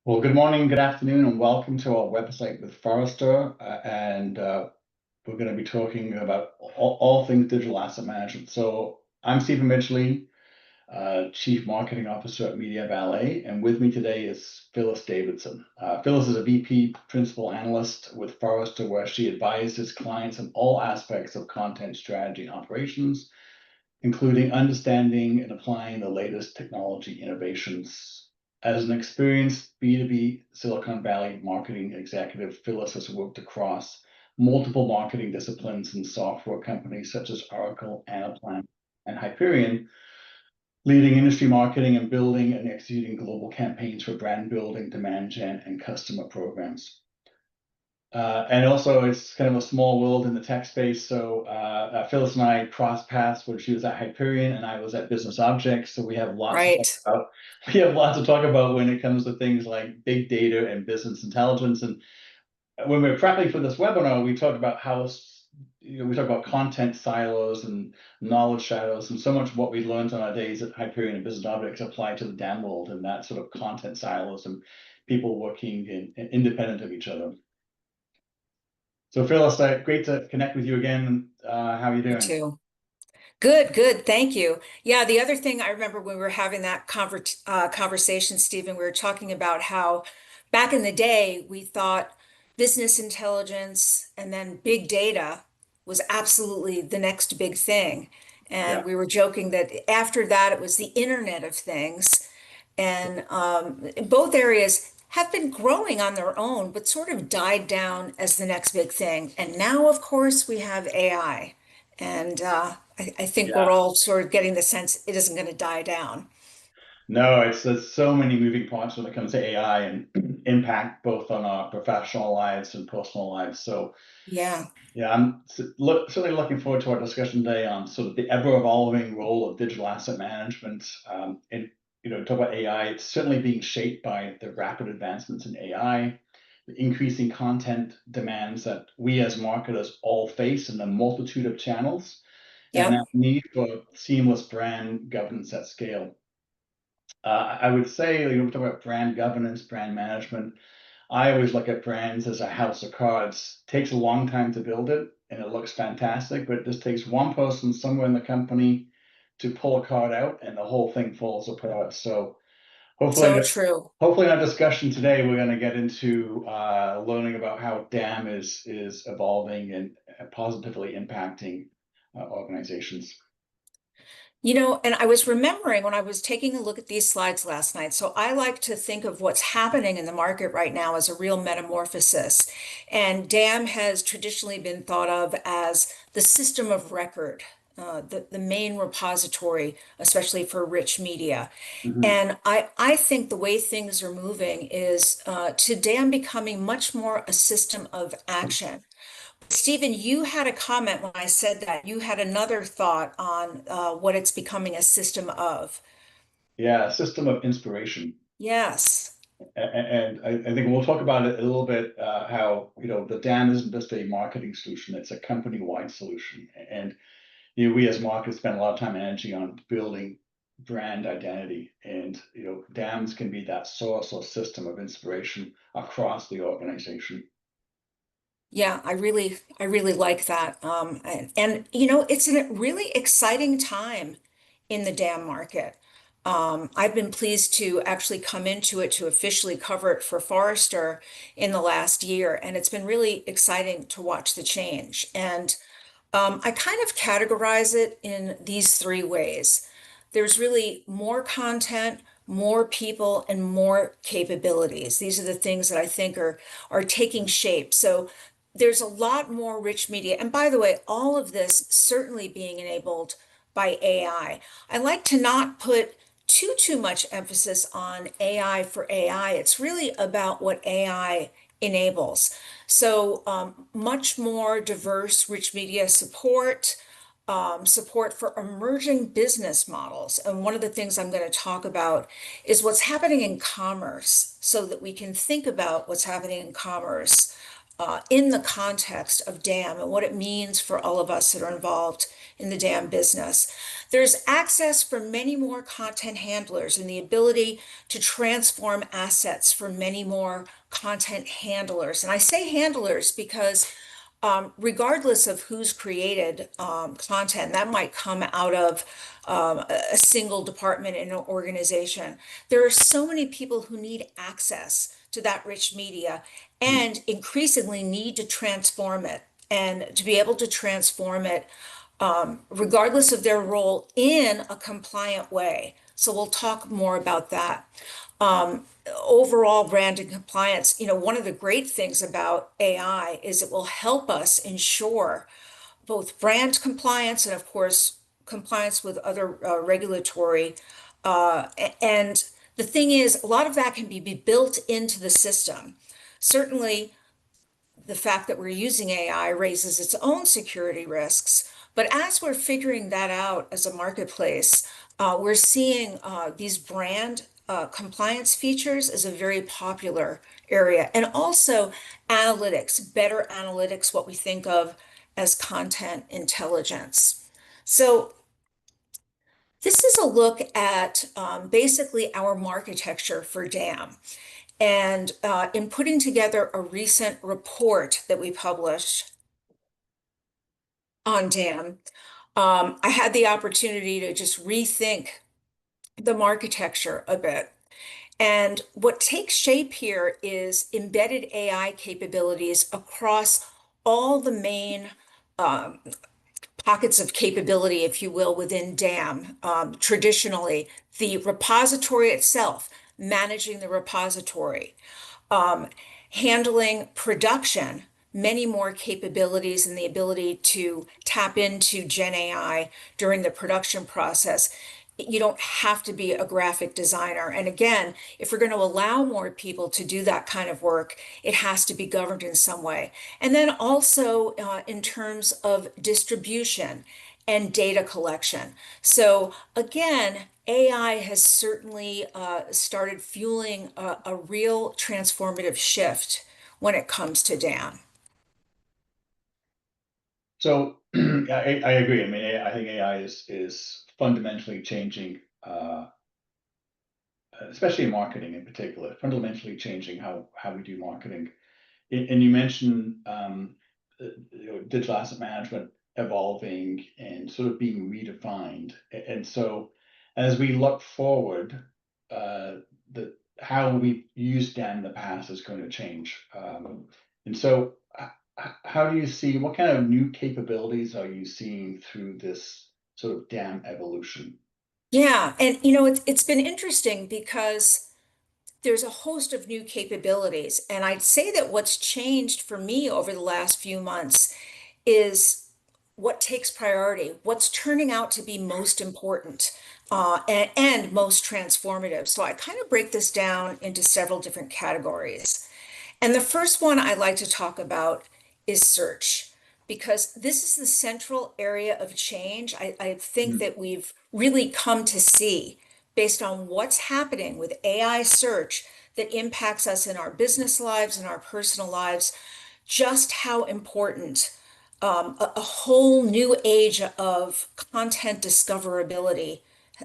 Well, good morning, good afternoon, and welcome to our website with Forrester. And we're going to be talking about all things digital asset management. So I'm Stephen Midgley, Chief Marketing Officer at Media Ballet, and with me today is Phyllis Davidson. Phyllis is a VP Principal Analyst with Forrester, where she advises clients on all aspects of content strategy and operations, including understanding and applying the latest technology innovations. As an experienced B2B Silicon Valley marketing executive, Phyllis has worked across multiple marketing disciplines in software companies such as Oracle, Anaplan, and Hyperion, leading industry marketing and building and executing global campaigns for brand building, demand gen, and customer programs. And also, it's kind of a small world in the tech space. So Phyllis and I crossed paths when she was at Hyperion and I was at Business Objects. So we have lots to talk Right. about. We have lots to talk about when it comes to things like big data and business intelligence. And when we were prepping for this webinar, we talked about how we talk about content silos and knowledge shadows, and so much of what we learned on our days at Hyperion and Business Objects apply to the DAM world and that sort of content silos and people working independent of each other. So Phyllis, great to connect with you again. How are you You doing? too. Good, good. Thank you. Yeah, the other thing I remember when we were having that conversation, Stephen, we were talking about how back in the day we thought business intelligence and then big data was absolutely the next big thing. And Yeah. we were joking that after that it was the Internet of Things. And both areas have been growing on their own, but sort of died down as the next big thing. And now, of course, we have AI. And I think we're Yeah. all sort of getting the sense it isn't going to die down. No, there's so many moving parts when it comes to AI and impact both on our professional lives and personal lives. So Yeah. yeah, certainly looking forward to our discussion today on sort of the ever-evolving role of digital asset management. And talk about AI. It's certainly being shaped by the rapid advancements in AI, the increasing content demands that we as marketers all face in a multitude of channels, and Yep. that need for seamless brand governance at scale. I would say, we talk about brand governance, brand management. I always look at brands as a house of cards. It takes a long time to build it, and it looks fantastic, but it just takes one person somewhere in the company to pull a card out, and the whole thing falls apart. So hopefully, So true. hopefully, in our discussion today, we're going to get into learning about how DAM is evolving and positively impacting organizations. And I was remembering when I was taking a look at these slides last night. So I like to think of what's happening in the market right now as a real metamorphosis. And DAM has traditionally been thought of as the system of record, the main repository, especially for rich media. Mhm. And I think the way things are moving is to DAM becoming much more a system of action. Stephen, you had a comment when I said that. You had another thought on what it's becoming a system of. Yeah, system of inspiration. Yes. And I think we'll talk about it a little bit, how, the DAM isn't just a marketing solution, it's a company-wide solution. And, we as marketers spend a lot of time and energy on building brand identity. And, DAMs can be that source or system of inspiration across the organization. Yeah, I really like that. It's a really exciting time in the DAM market. I've been pleased to actually come into it to officially cover it for Forrester in the last year, and it's been really exciting to watch the change. And I kind of categorize it in these three ways. There's really more content, more people, and more capabilities. These are the things that I think are taking shape. So there's a lot more rich media. And by the way, all of this certainly being enabled by AI. I like to not put too much emphasis on AI for AI. It's really about what AI enables. So much more diverse, rich media support, support for emerging business models. And one of the things I'm going to talk about is what's happening in commerce so that we can think about what's happening in commerce. in the context of DAM and what it means for all of us that are involved in the DAM business. There's access for many more content handlers and the ability to transform assets for many more content handlers. And I say handlers because regardless of who's created content, that might come out of a single department in an organization. There are so many people who need access to that rich media and increasingly need to transform it and to be able to transform it regardless of their role in a compliant way. So we'll talk more about that. Overall brand and compliance, one of the great things about AI is it will help us ensure both brand compliance and, of course, compliance with other regulatory. And the thing is, a lot of that can be built into the system. Certainly, the fact that we're using AI raises its own security risks. But as we're figuring that out as a marketplace, we're seeing these brand compliance features as a very popular area. And also analytics, better analytics, what we think of as content intelligence. So this is a look at basically our architecture for DAM. And in putting together a recent report that we published on DAM, I had the opportunity to just rethink the architecture a bit. And what takes shape here is embedded AI capabilities across all the main um, pockets of capability, if you will, within DAM. Traditionally, the repository itself, managing the repository, um, handling production, many more capabilities and the ability to tap into Gen AI during the production process. You don't have to be a graphic designer. And again, if we're going to allow more people to do that kind of work, it has to be governed in some way. And then also in terms of distribution and data collection. So again, AI has certainly started fueling a real transformative shift when it comes to DAM. So I agree. I mean, I think AI is fundamentally changing, especially in marketing in particular, fundamentally changing how we do marketing. And you mentioned digital asset management evolving and sort of being redefined. And so as we look forward, the how we used DAM in the past is going to change. And so how do you see what kind of new capabilities are you seeing through this sort of DAM evolution? Yeah, and it's been interesting because there's a host of new capabilities. And I'd say that what's changed for me over the last few months is what takes priority, what's turning out to be most important and most transformative. So I kind of break this down into several different categories. And the first one I like to talk about is search, because this is the central area of change I think Mm. that we've really come to see based on what's happening with AI search that impacts us in our business lives and our personal lives, just how important a whole new age of content discoverability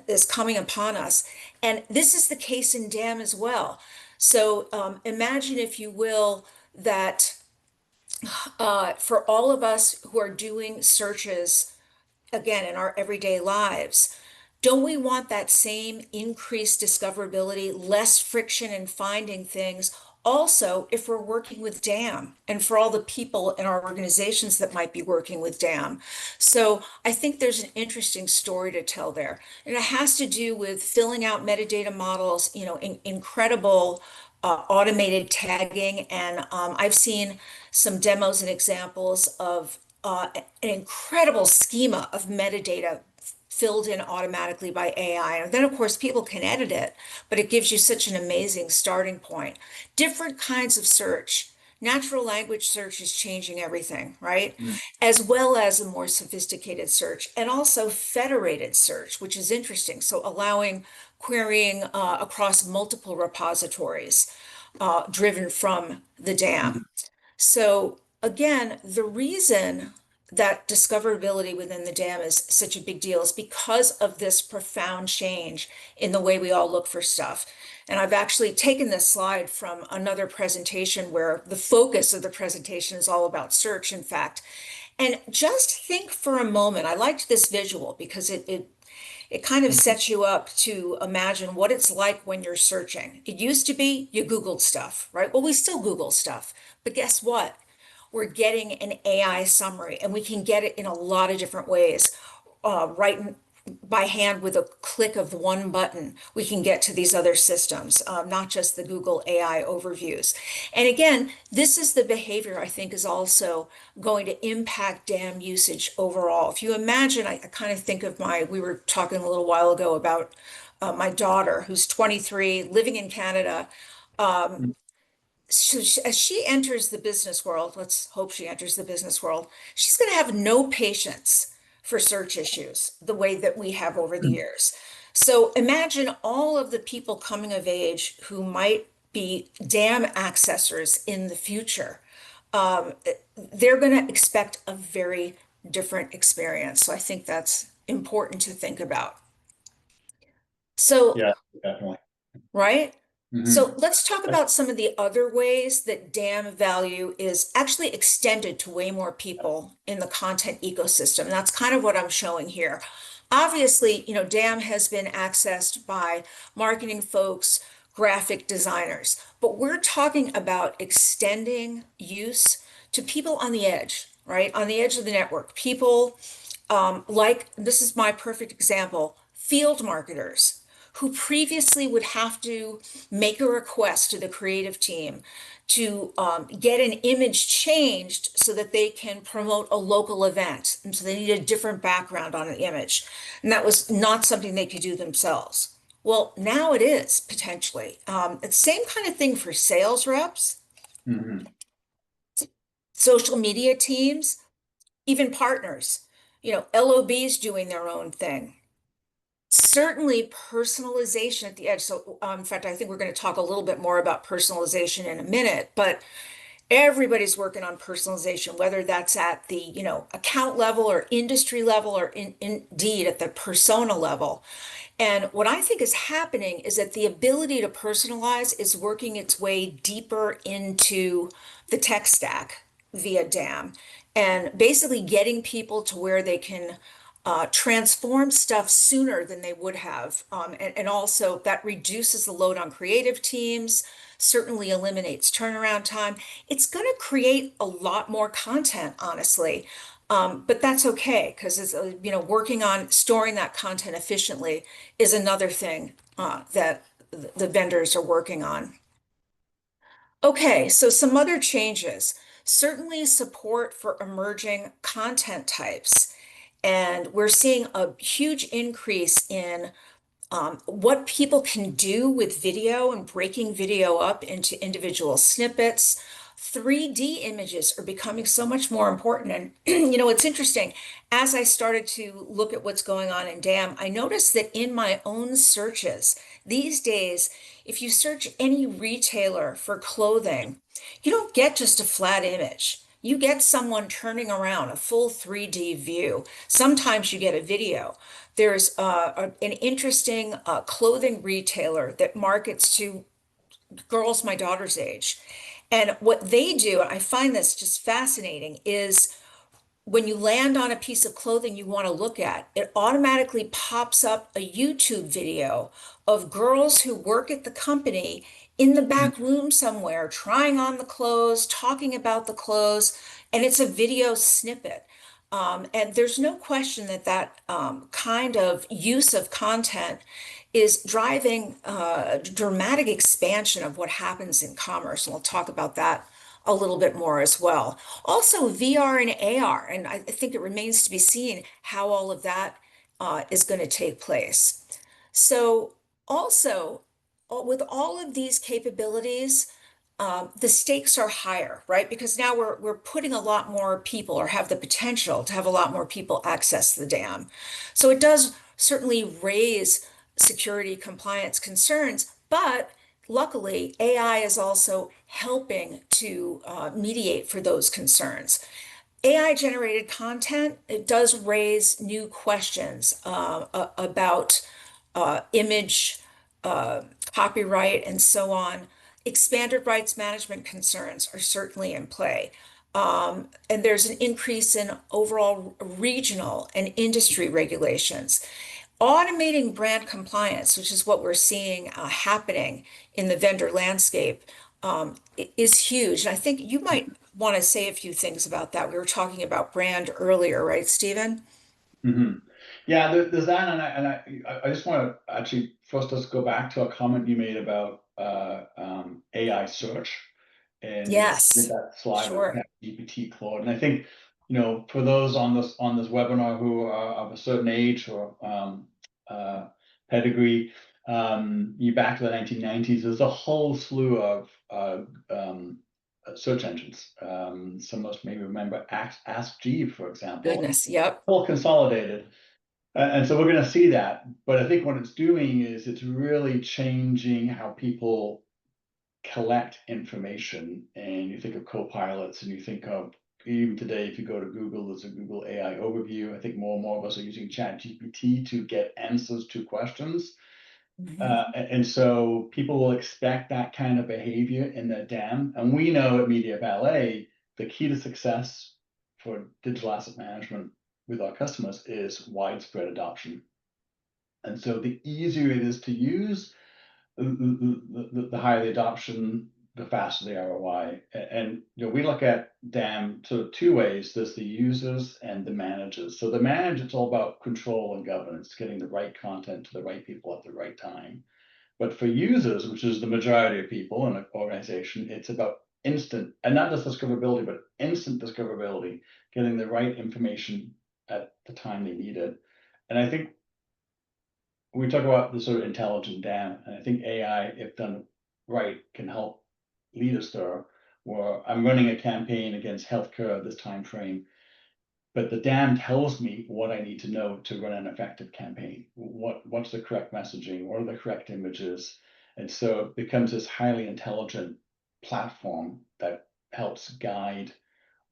is coming upon us. And this is the case in DAM as well. So imagine, if you will, that for all of us who are doing searches, again, in our everyday lives, don't we want that same increased discoverability, less friction in finding things? Also, if we're working with DAM and for all the people in our organizations that might be working with DAM. So I think there's an interesting story to tell there. And it has to do with filling out metadata models, incredible automated tagging. And I've seen some demos and examples of an incredible schema of metadata filled in automatically by AI. And then, of course, people can edit it, but it gives you such an amazing starting point. Different kinds of search. Natural language search is changing everything, right? Mm. As well as a more sophisticated search, and also federated search, which is interesting. So allowing querying across multiple repositories driven from the DAM. So again, the reason that discoverability within the dam is such a big deal is because of this profound change in the way we all look for stuff. And I've actually taken this slide from another presentation where the focus of the presentation is all about search, in fact. And just think for a moment, I liked this visual because it kind of Mhm. sets you up to imagine what it's like when you're searching. It used to be you Googled stuff, right? Well, we still Google stuff, but guess what? We're getting an AI summary and we can get it in a lot of different ways. Right by hand with a click of one button, we can get to these other systems, not just the Google AI overviews. And again, this is the behavior I think is also going to impact dam usage overall. If you imagine, I kind of think of we were talking a little while ago about my daughter who's 23, living in Canada. So as she enters the business world, let's hope she enters the business world, she's going to have no patience for search issues the way that we have over the years. So imagine all of the people coming of age who might be dam accessors in the future. Um, they're going to expect a very different experience. So I think that's important to think about. So Yeah, definitely. right? So Hmm. let's talk about some of the other ways that dam value is actually extended to way more people in the content ecosystem. And that's kind of what I'm showing here. Obviously, dam has been accessed by marketing folks, graphic designers, but we're talking about extending use to people on the edge, right? On the edge of the network. People like, this is my perfect example, field marketers who previously would have to make a request to the creative team to get an image changed so that they can promote a local event. And so they need a different background on an image. And that was not something they could do themselves. Well, now it is potentially. It's the same kind of thing for sales reps, Hmm. social media teams, even partners. LOBs doing their own thing. Certainly personalization at the edge. So, in fact, I think we're going to talk a little bit more about personalization in a minute, but everybody's working on personalization, whether that's at the, account level or industry level or indeed at the persona level. And what I think is happening is that the ability to personalize is working its way deeper into the tech stack via DAM and basically getting people to where they can transform stuff sooner than they would have. And also that reduces the load on creative teams, certainly eliminates turnaround time. It's going to create a lot more content, honestly. But that's okay because it's working on storing that content efficiently is another thing that the vendors are working on. Okay, so some other changes. Certainly support for emerging content types. And we're seeing a huge increase in what people can do with video and breaking video up into individual snippets. 3D images are becoming so much more important. And, it's interesting. As I started to look at what's going on in DAM, I noticed that in my own searches these days, if you search any retailer for clothing, you don't get just a flat image. You get someone turning around a full 3D view. Sometimes you get a video. There's an interesting clothing retailer that markets to girls my daughter's age. And what they do, I find this just fascinating, is when you land on a piece of clothing you want to look at, it automatically pops up a YouTube video of girls who work at the company in the back room somewhere, trying on the clothes, talking about the clothes, and it's a video snippet. And there's no question that kind of use of content is driving dramatic expansion of what happens in commerce. And we'll talk about that a little bit more as well. Also, VR and AR, and I think it remains to be seen how all of that is going to take place. So, also, with all of these capabilities, the stakes are higher, right? Because now we're putting a lot more people, or have the potential to have a lot more people access the dam. So it does certainly raise security compliance concerns, but luckily, AI is also helping to mediate for those concerns. AI generated content, it does raise new questions about image, uh, copyright, and so on. Expanded rights management concerns are certainly in play. And there's an increase in overall regional and industry regulations. Automating brand compliance, which is what we're seeing happening in the vendor landscape, is huge. And I think you might want to say a few things about that. We were talking about brand earlier, right, Stephen? Hmm. Yeah, there's that, and I just want to actually first let's go back to a comment you made about AI search, and with Yes, that slide with sure. GPT Claude, and I think for those on this webinar who are of a certain age or uh, pedigree, you back to the 1990s, there's a whole slew of search engines. Some of us may remember Ask Jeeves, for example, Goodness. Yep. all consolidated. And so we're going to see that. But I think what it's doing is it's really changing how people collect information. And you think of co-pilots and you think of even today, if you go to Google, there's a Google AI overview. I think more and more of us are using ChatGPT to get answers to questions. Mhm. And so people will expect that kind of behavior in their DAM. And we know at Media Ballet, the key to success for digital asset management with our customers is widespread adoption. And so the easier it is to use, the higher the adoption, the faster the ROI. And we look at DAM sort of two ways. There's the users and the managers. So the manager, it's all about control and governance, getting the right content to the right people at the right time. But for users, which is the majority of people in an organization, it's about instant, and not just discoverability, but instant discoverability, getting the right information at the time they need it. And I think we talk about the sort of intelligent dam, and I think AI, if done right, can help lead us there. Where I'm running a campaign against healthcare this time frame, but the dam tells me what I need to know to run an effective campaign. What's the correct messaging? What are the correct images? And so it becomes this highly intelligent platform that helps guide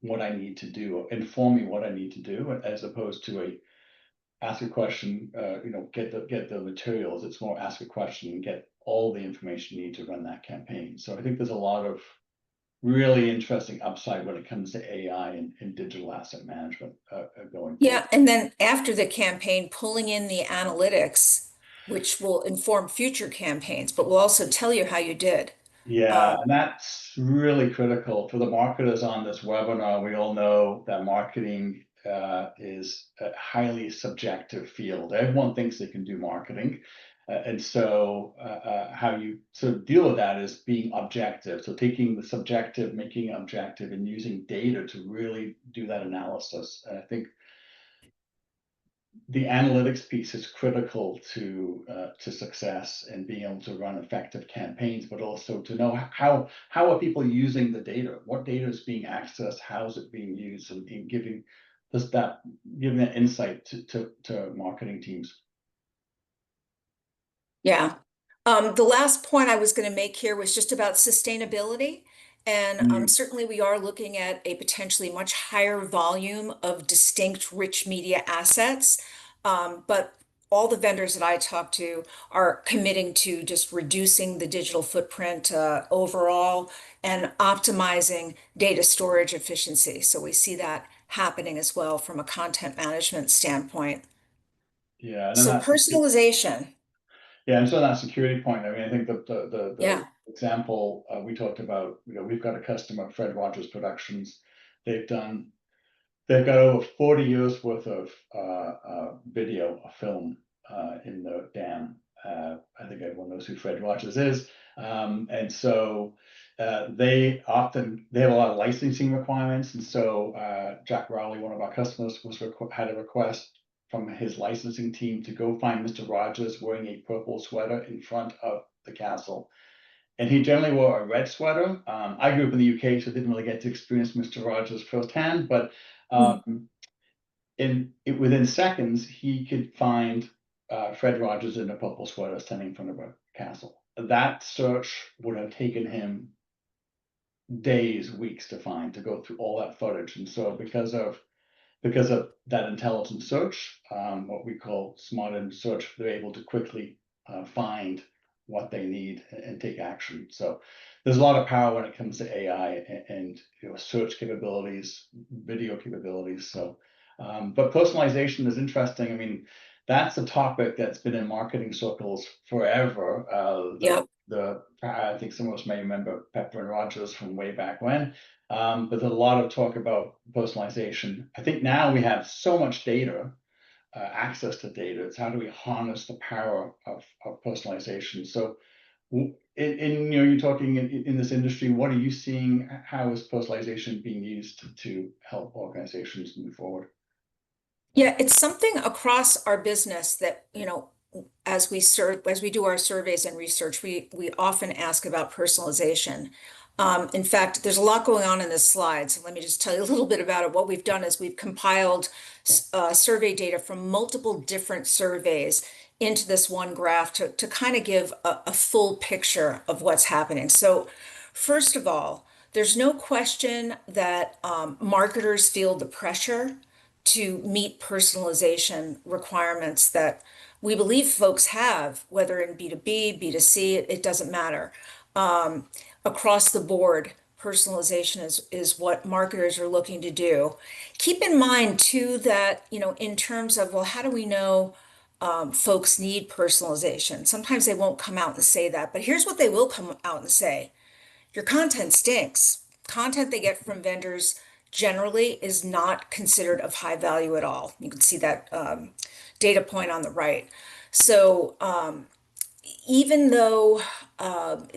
what I need to do, or inform me what I need to do, as opposed to a ask a question, get the materials. It's more ask a question and get all the information you need to run that campaign. So I think there's a lot of really interesting upside when it comes to AI and digital asset management going forward. Yeah, and then after the campaign, pulling in the analytics, which will inform future campaigns, but will also tell you how you did. Yeah, Um, and that's really critical for the marketers on this webinar. We all know that marketing is a highly subjective field. Everyone thinks they can do marketing. And so how you sort of deal with that is being objective. So taking the subjective, making it objective, and using data to really do that analysis. And I think the analytics piece is critical to success and being able to run effective campaigns, but also to know how are people using the data, what data is being accessed, how is it being used, and giving just that giving that insight to marketing teams. Yeah. The last point I was going to make here was just about sustainability. And Mm, certainly we are looking at a potentially much higher volume of distinct rich media assets. But all the vendors that I talk to are committing to just reducing the digital footprint overall and optimizing data storage efficiency. So we see that happening as well from a content management standpoint. yeah, and then So that's personalization. yeah, and so that security point. I mean, I think that the Yeah. example we talked about, we've got a customer, Fred Rogers Productions. They've done They've got over 40 years worth of video, a film in the dam. I think everyone knows who Fred Rogers is. And so they have a lot of licensing requirements. And so Jack Rowley, one of our customers, had a request from his licensing team to go find Mr. Rogers wearing a purple sweater in front of the castle. And he generally wore a red sweater. I grew up in the UK, so didn't really get to experience Mr. Rogers firsthand, but within seconds, he could find Fred Rogers in a purple sweater standing in front of a castle. that search would have taken him days, weeks to find, to go through all that footage. And so because of that intelligent search, what we call smart end search, they're able to quickly find what they need and take action. So there's a lot of power when it comes to AI and search capabilities, video capabilities. So, but personalization is interesting. I mean, that's a topic that's been in marketing circles forever. Yeah. I think some of us may remember Pepper and Rogers from way back when. But there's a lot of talk about personalization. I think now we have so much data, access to data. It's how do we harness the power of personalization? So, you're talking in this industry. What are you seeing? How is personalization being used to help organizations move forward? Yeah, it's something across our business that, as we do our surveys and research, we often ask about personalization. In fact, there's a lot going on in this slide, so let me just tell you a little bit about it. What we've done is we've compiled survey data from multiple different surveys into this one graph to kind of give a full picture of what's happening. So, first of all, there's no question that marketers feel the pressure to meet personalization requirements that we believe folks have, whether in B2B, B2C, it doesn't matter. Across the board, personalization is what marketers are looking to do. Keep in mind too that, in terms of, well, how do we know folks need personalization? Sometimes they won't come out and say that, but here's what they will come out and say. Your content stinks. Content they get from vendors generally is not considered of high value at all. You can see that data point on the right. So even though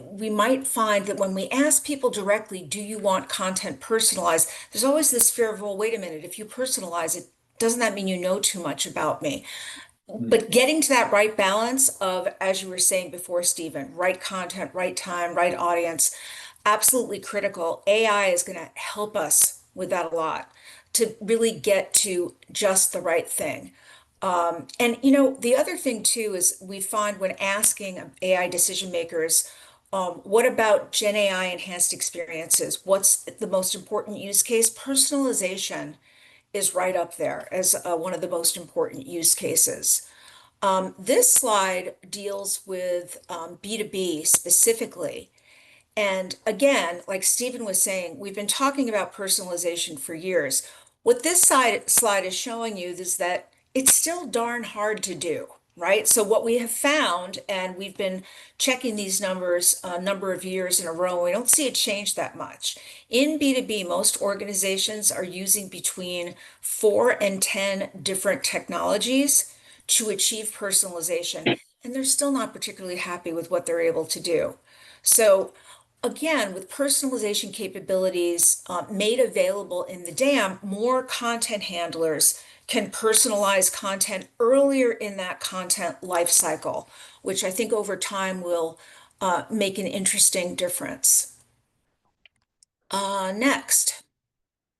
we might find that when we ask people directly, do you want content personalized? There's always this fear of, well, wait a minute, if you personalize it, doesn't that mean you know too much about me? Mm. But getting to that right balance of, as you were saying before, Stephen, right content, right time, right audience, absolutely critical. AI is going to help us with that a lot to really get to just the right thing. And the other thing too is we find when asking AI decision makers, what about Gen AI enhanced experiences? What's the most important use case? Personalization is right up there as one of the most important use cases. This slide deals with B2B specifically. And again, like Stephen was saying, we've been talking about personalization for years. What this slide is showing you is that it's still darn hard to do, right? So what we have found, and we've been checking these numbers a number of years in a row, we don't see it change that much. In B2B, most organizations are using between 4 and 10 different technologies to achieve personalization, and they're still not particularly happy with what they're able to do. So again, with personalization capabilities made available in the DAM, more content handlers can personalize content earlier in that content life cycle, which I think over time will make an interesting difference. Next.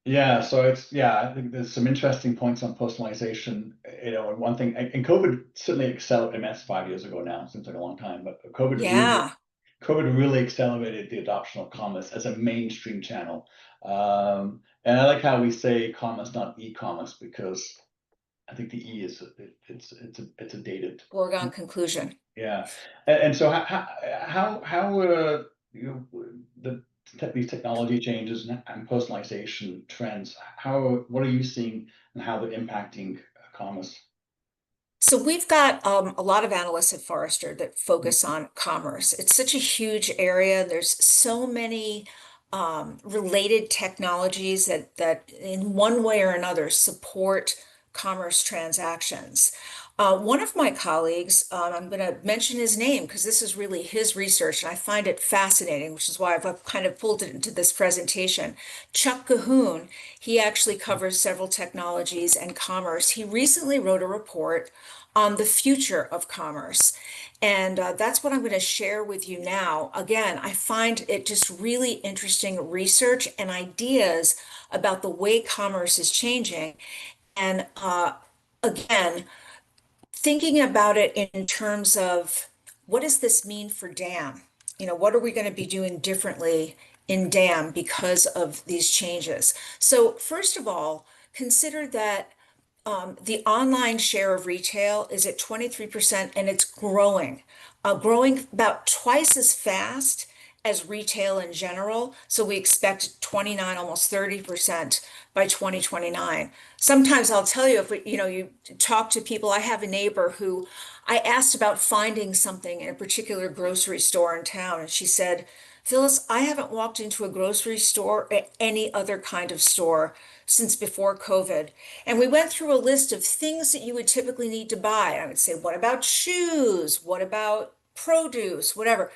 Yeah, so I think there's some interesting points on personalization. And one thing, and COVID certainly accelerated, and that's 5 years ago now, seems like a long time, but Yeah, COVID really accelerated the adoption of commerce as a mainstream channel. And I like how we say commerce, not e-commerce, because I think the E is it's a dated. foregone conclusion. Yeah, and so how these technology changes and personalization trends, what are you seeing and how they're impacting commerce? So we've got a lot of analysts at Forrester that focus on commerce. It's such a huge area. There's so many related technologies that in one way or another support commerce transactions. One of my colleagues, I'm going to mention his name because this is really his research, and I find it fascinating, which is why I've kind of pulled it into this presentation. Chuck Cahoon, he actually covers several technologies and commerce. He recently wrote a report on the future of commerce. And that's what I'm going to share with you now. Again, I find it just really interesting research and ideas about the way commerce is changing. And again, thinking about it in terms of what does this mean for DAM? What are we going to be doing differently in DAM because of these changes? So first of all, consider that the online share of retail is at 23% and it's growing about twice as fast as retail in general. So we expect 29, almost 30% by 2029. Sometimes I'll tell you, if you talk to people. I have a neighbor who I asked about finding something in a particular grocery store in town, and she said, Phyllis, I haven't walked into a grocery store or any other kind of store since before COVID. And we went through a list of things that you would typically need to buy. I would say, what about shoes? What about produce? Whatever.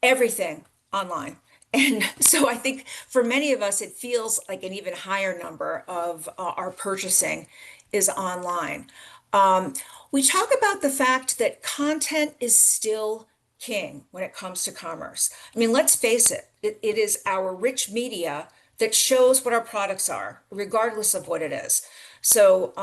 Everything online. And so I think for many of us, it feels like an even higher number of our purchasing is online. Um, we talk about the fact that content is still king when it comes to commerce. I mean, let's face it is our rich media that shows what our products are, regardless of what it is. So,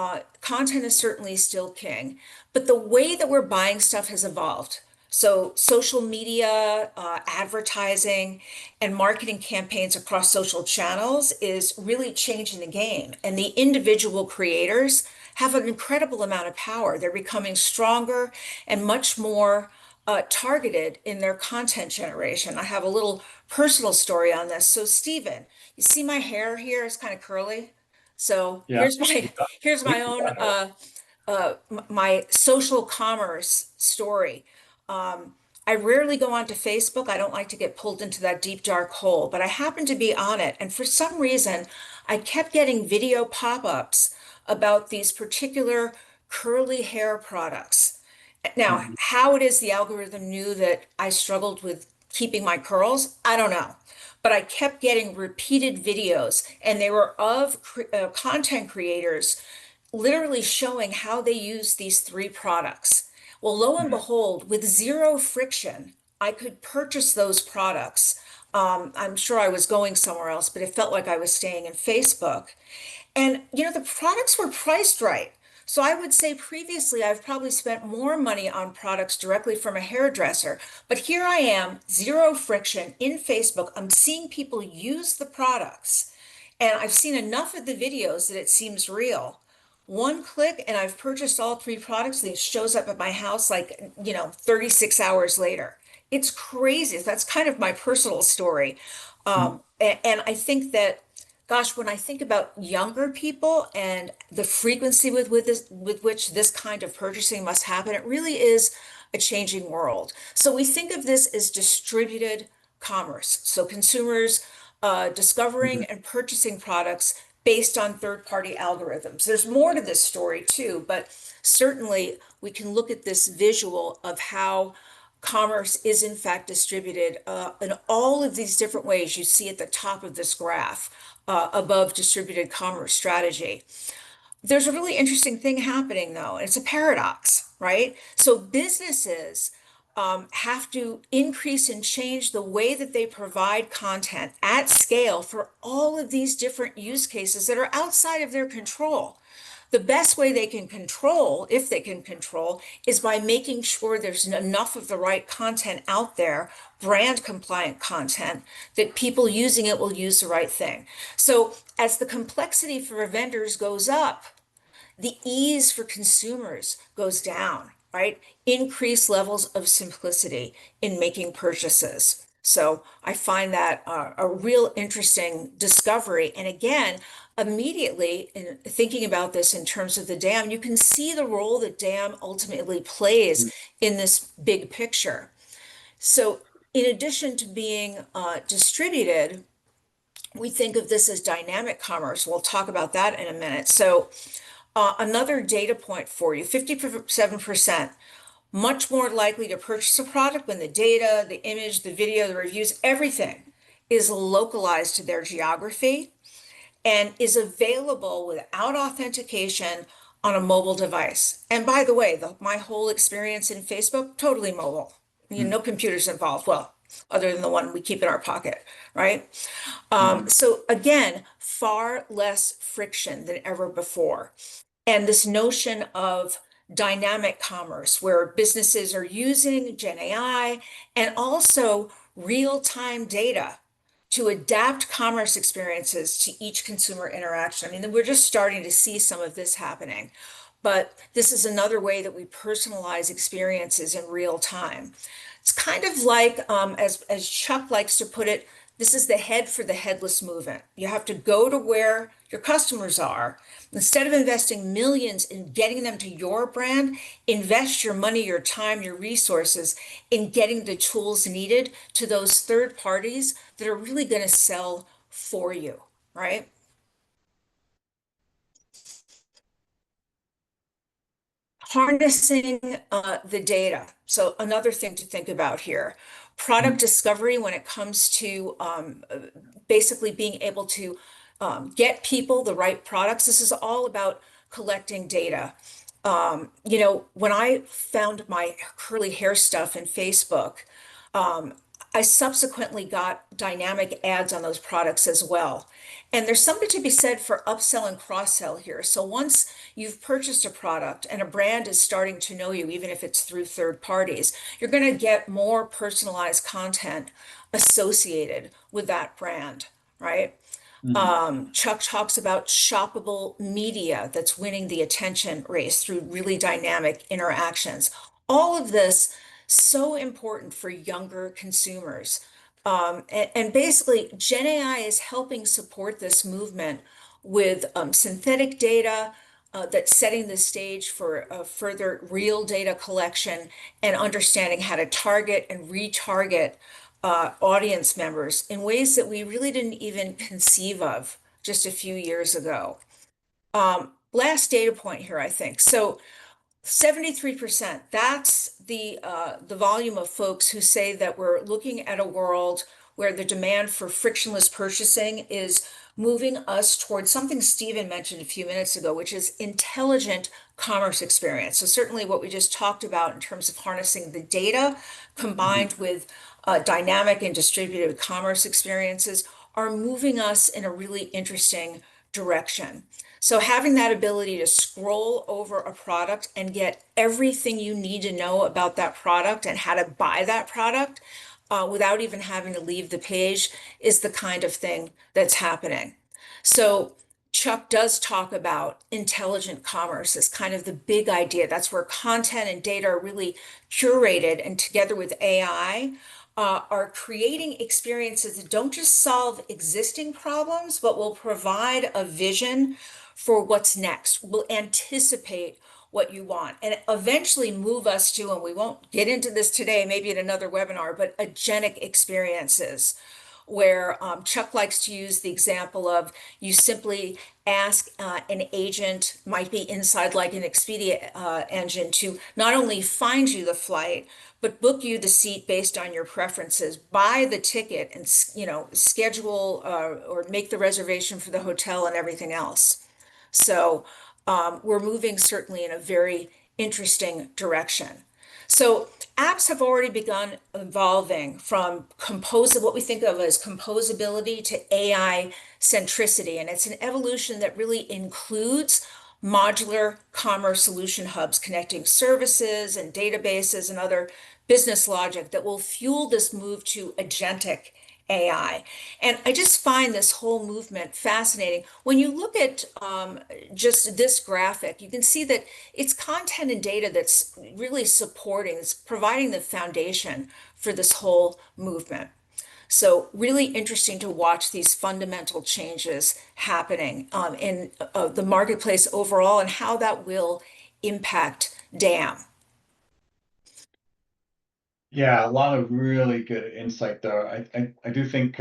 content is certainly still king, but the way that we're buying stuff has evolved. So, social media, advertising, and marketing campaigns across social channels is really changing the game. And the individual creators have an incredible amount of power. They're becoming stronger and much more targeted in their content generation. I have a little personal story on this. So, Stephen, you see my hair here is kind of curly. So Yeah. here's my own my social commerce story. Um, I rarely go onto Facebook. I don't like to get pulled into that deep, dark hole, but I happen to be on it. And for some reason, I kept getting video pop-ups about these particular curly hair products. Now, Mhm. how it is the algorithm knew that I struggled with keeping my curls, I don't know. But I kept getting repeated videos, and they were of content creators literally showing how they use these three products. Well, lo and Mhm. behold, with zero friction, I could purchase those products. I'm sure I was going somewhere else, but it felt like I was staying in Facebook. And, the products were priced right. So I would say previously I've probably spent more money on products directly from a hairdresser, but here I am, zero friction in Facebook. I'm seeing people use the products, and I've seen enough of the videos that it seems real. One click, and I've purchased all three products, and it shows up at my house like, 36 hours later. It's crazy. That's kind of my personal story. And I think that, gosh, when I think about younger people and the frequency with which this kind of purchasing must happen, it really is a changing world. So we think of this as distributed commerce. So consumers discovering Mhm. and purchasing products based on third-party algorithms. There's more to this story too, but certainly we can look at this visual of how commerce is in fact distributed in all of these different ways you see at the top of this graph above distributed commerce strategy. There's a really interesting thing happening though. It's a paradox, right? So businesses have to increase and change the way that they provide content at scale for all of these different use cases that are outside of their control. The best way they can control, if they can control, is by making sure there's enough of the right content out there, brand compliant content, that people using it will use the right thing. So as the complexity for vendors goes up, the ease for consumers goes down, right? Increased levels of simplicity in making purchases. So I find that a real interesting discovery. And again, immediately in thinking about this in terms of the dam, you can see the role that dam ultimately plays Mhm. in this big picture. So in addition to being distributed, we think of this as dynamic commerce. We'll talk about that in a minute. So another data point for you, 57% much more likely to purchase a product when the data, the image, the video, the reviews, everything is localized to their geography and is available without authentication on a mobile device. And by the way, my whole experience in Facebook, totally mobile. No computers involved. Well, other than the one we keep in our pocket, right? Mhm. So again, far less friction than ever before. And this notion of dynamic commerce, where businesses are using Gen AI and also real-time data to adapt commerce experiences to each consumer interaction. I mean, we're just starting to see some of this happening, but this is another way that we personalize experiences in real time. It's kind of like, as Chuck likes to put it, this is the head for the headless movement. You have to go to where your customers are. Instead of investing millions in getting them to your brand, invest your money, your time, your resources in getting the tools needed to those third parties that are really going to sell for you, right? Harnessing the data. So another thing to think about here, product discovery when it comes to basically being able to get people the right products. This is all about collecting data. When I found my curly hair stuff in Facebook, um, I subsequently got dynamic ads on those products as well. And there's something to be said for upsell and cross-sell here. So once you've purchased a product and a brand is starting to know you, even if it's through third parties, you're going to get more personalized content associated with that brand, right? Mhm. Chuck talks about shoppable media that's winning the attention race through really dynamic interactions. All of this so important for younger consumers. And basically, Gen AI is helping support this movement with synthetic data that's setting the stage for further real data collection and understanding how to target and retarget audience members in ways that we really didn't even conceive of just a few years ago. Last data point here, I think. So 73%, that's the volume of folks who say that we're looking at a world where the demand for frictionless purchasing is moving us towards something Stephen mentioned a few minutes ago, which is intelligent commerce experience. So certainly what we just talked about in terms of harnessing the data combined Mhm. with dynamic and distributed commerce experiences are moving us in a really interesting direction. So having that ability to scroll over a product and get everything you need to know about that product and how to buy that product without even having to leave the page is the kind of thing that's happening. So Chuck does talk about intelligent commerce as kind of the big idea. That's where content and data are really curated and together with AI are creating experiences that don't just solve existing problems, but will provide a vision for what's next, will anticipate what you want, and eventually move us to, and we won't get into this today, maybe in another webinar, but agenic experiences where Chuck likes to use the example of you simply ask an agent, might be inside like an Expedia engine, to not only find you the flight, but book you the seat based on your preferences, buy the ticket, and schedule or make the reservation for the hotel and everything else. So we're moving certainly in a very interesting direction. So apps have already begun evolving from what we think of as composability to AI centricity. And it's an evolution that really includes modular commerce solution hubs connecting services and databases and other business logic that will fuel this move to agentic AI. And I just find this whole movement fascinating. When you look at just this graphic, you can see that it's content and data that's really supporting, it's providing the foundation for this whole movement. So really interesting to watch these fundamental changes happening in the marketplace overall and how that will impact DAM. Yeah, a lot of really good insight there. I do think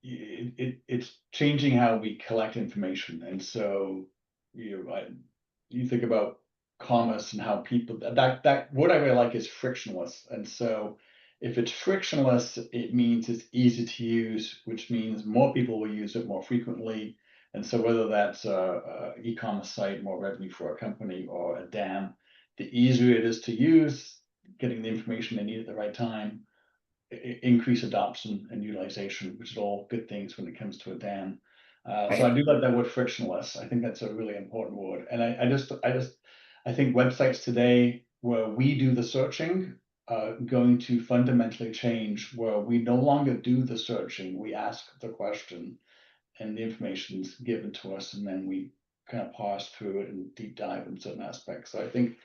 it's changing how we collect information, and so you think about commerce and how people that what I really like is frictionless, and so if it's frictionless, it means it's easy to use, which means more people will use it more frequently, and so whether that's a e-commerce site, more revenue for a company, or a dam, the easier it is to use, getting the information they need at the right time, increase adoption and utilization, which is all good things when it comes to a dam. So I Right. do like that word frictionless. I think that's a really important word. And I just I think websites today where we do the searching are going to fundamentally change, where we no longer do the searching, we ask the question and the information is given to us, and then we kind of parse through it and deep dive in certain aspects. So I think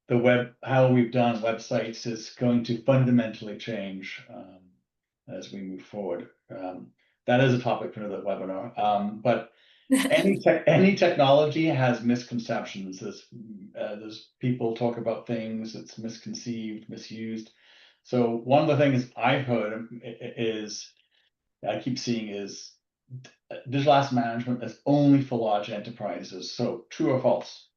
the how we've done websites is going to fundamentally change as we move forward. That is a topic for another webinar. But any technology has misconceptions. There's people talk about things that's misconceived, misused. So one of the things I've heard is I keep seeing is digital asset management is only for large enterprises. So true or false?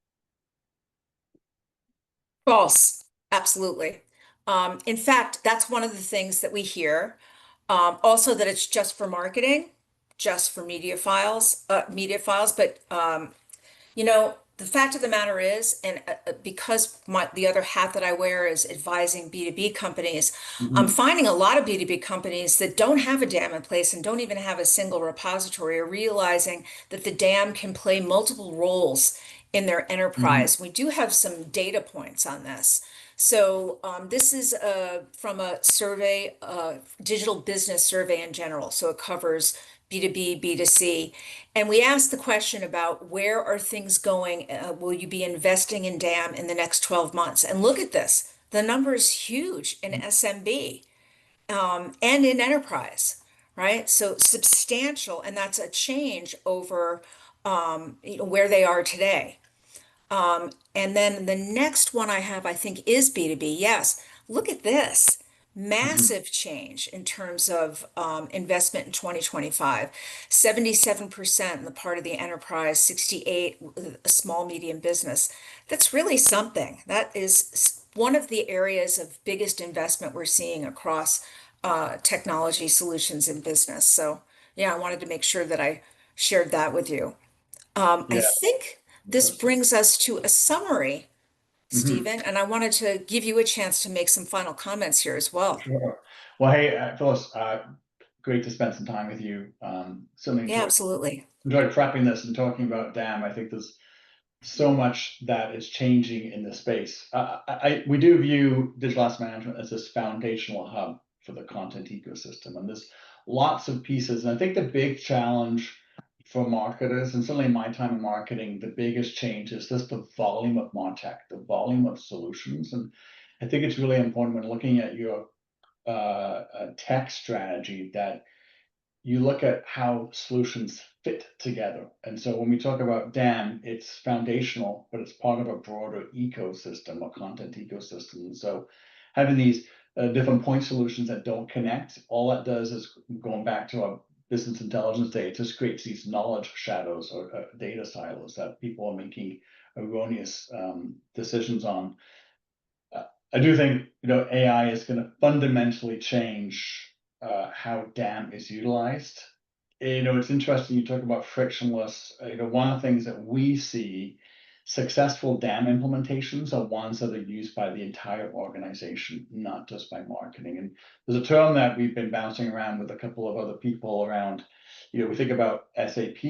False, absolutely. In fact, that's one of the things that we hear. Also, that it's just for marketing, just for media files. But the fact of the matter is, and because the other hat that I wear is advising B2B companies, I'm Mhm. finding a lot of B2B companies that don't have a dam in place and don't even have a single repository are realizing that the dam can play multiple roles in their Mhm. enterprise. We do have some data points on this. So this is from a survey, digital business survey in general. So it covers B2B, B2C. And we asked the question about where are things going? Will you be investing in DAM in the next 12 months? And look at this. The number is huge in SMB and in enterprise, right? So substantial, and that's a change over where they are today. And then the next one I have, I think, is B2B. Yes, look at this. Mhm. Massive change in terms of investment in 2025. 77% in the part of the enterprise, 68 a small medium business. That's really something. That is one of the areas of biggest investment we're seeing across technology solutions in business. So yeah, I wanted to make sure that I shared that with you. I Yeah, think this interesting. brings us to a summary, Mhm. Stephen, and I wanted to give you a chance to make some final comments here as well. Sure. Well, hey, Phyllis, great to spend some time with you. Certainly Yeah, absolutely. enjoyed prepping this and talking about DAM. I think there's so much that is changing in this space. We do view digital asset management as this foundational hub for the content ecosystem, and there's lots of pieces. And I think the big challenge for marketers, and certainly in my time in marketing, the biggest change is just the volume of MarTech, the volume of solutions. And I think it's really important when looking at your tech strategy that you look at how solutions fit together. And so when we talk about DAM, it's foundational, but it's part of a broader ecosystem, a content ecosystem. And so having these different point solutions that don't connect, all that does is going back to a business intelligence day, it just creates these knowledge shadows or data silos that people are making erroneous decisions on. I do think AI is going to fundamentally change how DAM is utilized. It's interesting you talk about frictionless. One of the things that we see successful DAM implementations are ones that are used by the entire organization, not just by marketing. And there's a term that we've been bouncing around with a couple of other people around. We think about SAP,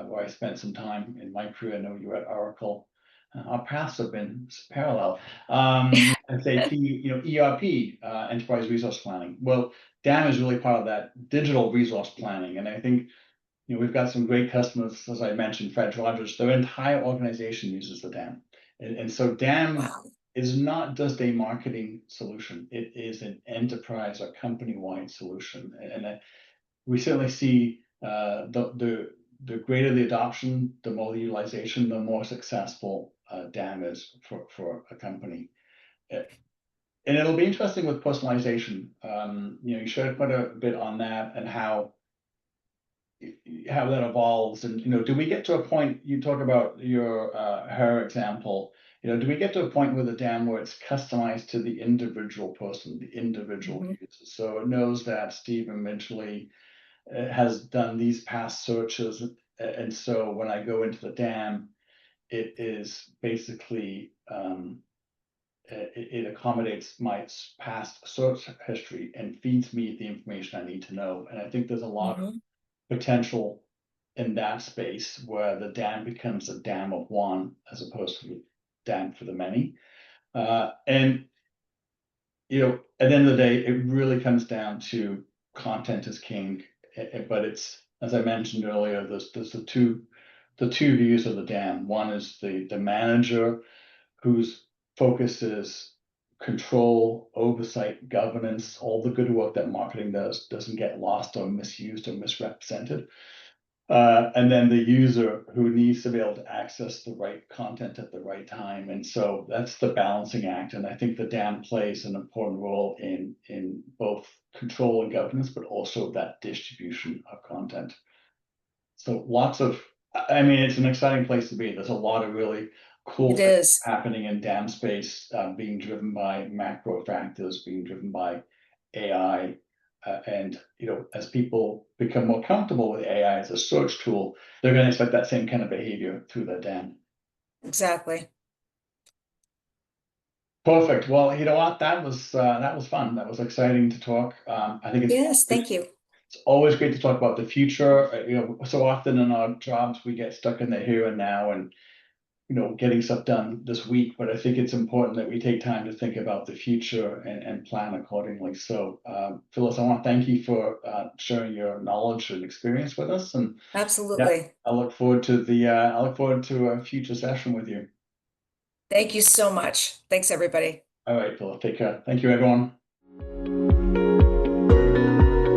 where I spent some time in my career. I know you were at Oracle. Our paths have been parallel. SAP, ERP, enterprise resource planning. Well, DAM is really part of that digital resource planning. And I think, we've got some great customers, as I mentioned, Fred Rogers, their entire organization uses the DAM. And so DAM Wow. is not just a marketing solution. It is an enterprise or company-wide solution. And we certainly see the greater the adoption, the more the utilization, the more successful DAM is for a company. And it'll be interesting with personalization. You shared quite a bit on that and how that evolves. And do we get to a point? You talk about your her example. Do we get to a point with a DAM where it's customized to the individual person, the individual Mhm. user? So it knows that Steve eventually has done these past searches, and so when I go into the DAM, it is basically it accommodates my past search history and feeds me the information I need to know. And I think there's a lot of Mhm. potential in that space where the dam becomes a dam of one as opposed to a dam for the many. And at the end of the day, it really comes down to content is king. But it's, as I mentioned earlier, there's the two views of the dam. One is the manager whose focus is control, oversight, governance, all the good work that marketing does doesn't get lost or misused or misrepresented. And then the user who needs to be able to access the right content at the right time. And so that's the balancing act. And I think the DAM plays an important role in both control and governance, but also that distribution of content. So I mean, it's an exciting place to be. There's a lot of really cool It things is. happening in DAM space, being driven by macro factors, being driven by AI. And as people become more comfortable with AI as a search tool, they're going to expect that same kind of behavior through their DAM. Exactly. Perfect. Well, you know what? That was fun. That was exciting to talk. I think Yes, thank you. it's always great to talk about the future. So often in our jobs we get stuck in the here and now, and getting stuff done this week, but I think it's important that we take time to think about the future and plan accordingly. So, Phyllis, I want to thank you for sharing your knowledge and experience with us. And yeah, Absolutely. I look forward to a future session with you. Thank you so much. Thanks, everybody. All right, Phyllis, take care. Thank you, everyone.